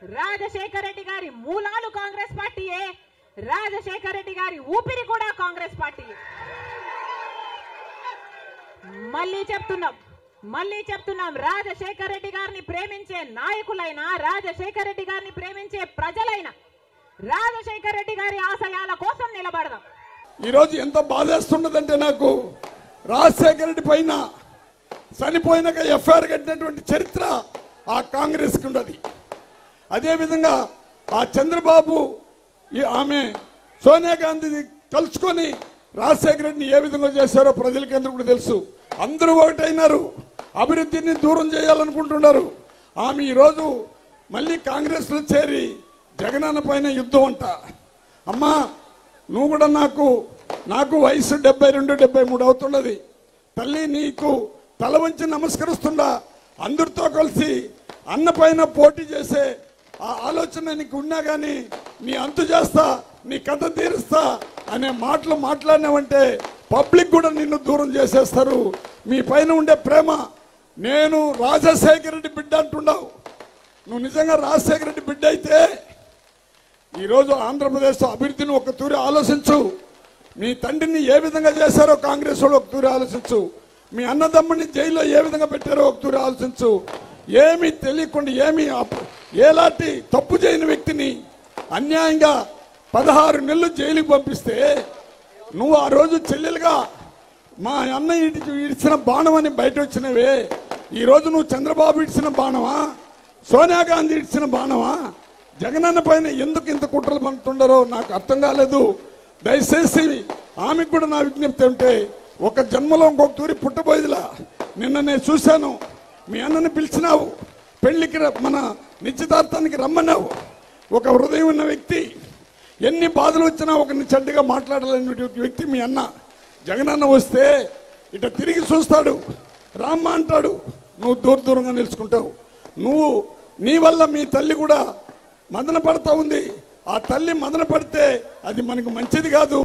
రాజశేఖర రెడ్డి గారి మూలాలు కాంగ్రెస్ పార్టీయే, రాజశేఖర రెడ్డి గారి ఊపిరి కూడా కాంగ్రెస్ పార్టీ. మళ్ళీ చెప్తున్నాం రాజశేఖర రెడ్డి గారిని ప్రేమించే నాయకులైనా, రాజశేఖర రెడ్డి గారిని ప్రేమించే ప్రజలైనా రాజశేఖర రెడ్డి గారి ఆశయాల కోసం నిలబడదాం. ఈరోజు ఎంత బాధేస్తున్నదంటే నాకు రాజశేఖర రెడ్డి పైన చనిపోయినాక ఎఫ్ఐఆర్ కట్టినటువంటి చరిత్ర ఆ కాంగ్రెస్ కి ఉన్నది. అదేవిధంగా ఆ చంద్రబాబు ఆమె సోనియా గాంధీ కలుసుకొని రాజశేఖర రెడ్డిని ఏ విధంగా చేశారో ప్రజలకి అందరూ కూడా తెలుసు. అందరూ ఒకటైనారు, అభివృద్ధిని దూరం చేయాలనుకుంటున్నారు. ఆమె ఈరోజు మళ్ళీ కాంగ్రెస్ లో చేరి జగనన్న పైన యుద్ధం అంట. అమ్మా నువ్వు కూడా నాకు వయసు 72-73 అవుతున్నది. తల్లి నీకు తల వంచి నమస్కరిస్తుండా. అందరితో కలిసి అన్న పైన పోటీ చేసే ఆ ఆలోచన నీకు ఉన్నా కానీ నీ అంతు చేస్తా, నీ కథ తీరుస్తా అనే మాటలు మాట్లాడినావంటే పబ్లిక్ కూడా నిన్ను దూరం చేసేస్తారు. మీ పైన ఉండే ప్రేమ, నేను రాజశేఖర రెడ్డి బిడ్డ అంటున్నావు. నువ్వు నిజంగా రాజశేఖర రెడ్డి బిడ్డ అయితే ఈరోజు ఆంధ్రప్రదేశ్ అభివృద్ధిని ఒక తూరి ఆలోచించు. మీ తండ్రిని ఏ విధంగా చేశారో కాంగ్రెస్ వాళ్ళు ఒక తూరి ఆలోచించు. మీ అన్నదమ్ముని జైల్లో ఏ విధంగా పెట్టారో ఒక తూరి ఆలోచించు. ఏమీ తెలియకుండా ఎలాంటి తప్పు చేయని వ్యక్తిని అన్యాయంగా 16 నెలలు జైలుకి పంపిస్తే నువ్వు ఆ రోజు చెల్లెలుగా మా అన్న ఇడిచిన బాణం అని బయట వచ్చినవే. ఈరోజు నువ్వు చంద్రబాబు ఇడిచిన బాణమా, సోనియా గాంధీ ఇడిచిన బాణమా? జగనన్న పైన ఎందుకు ఇంత కుట్రలు పండుతుండారో నాకు అర్థం కాలేదు. దయచేసి ఆమెకు కూడా నా విజ్ఞప్తి ఉంటే, ఒక జన్మలో ఇంకొక తూరి పుట్టబోయేదిలా. నిన్న నేను చూశాను, మీ అన్నని పిలిచినావు, పెళ్లికి మన నిశ్చితార్థానికి రమ్మన్నావు. ఒక హృదయం ఉన్న వ్యక్తి, ఎన్ని బాధలు వచ్చినా ఒకరిని చెడ్డగా మాట్లాడాలనే వ్యక్తి మీ అన్న. జగనన్న వస్తే ఇట తిరిగి చూస్తాడు, రామ్మ అంటాడు, నువ్వు దూరంగా నిలుచుకుంటావు. నీ వల్ల మీ తల్లి కూడా మదన పడతా ఉంది. ఆ తల్లి మదన పడితే అది మనకు మంచిది కాదు.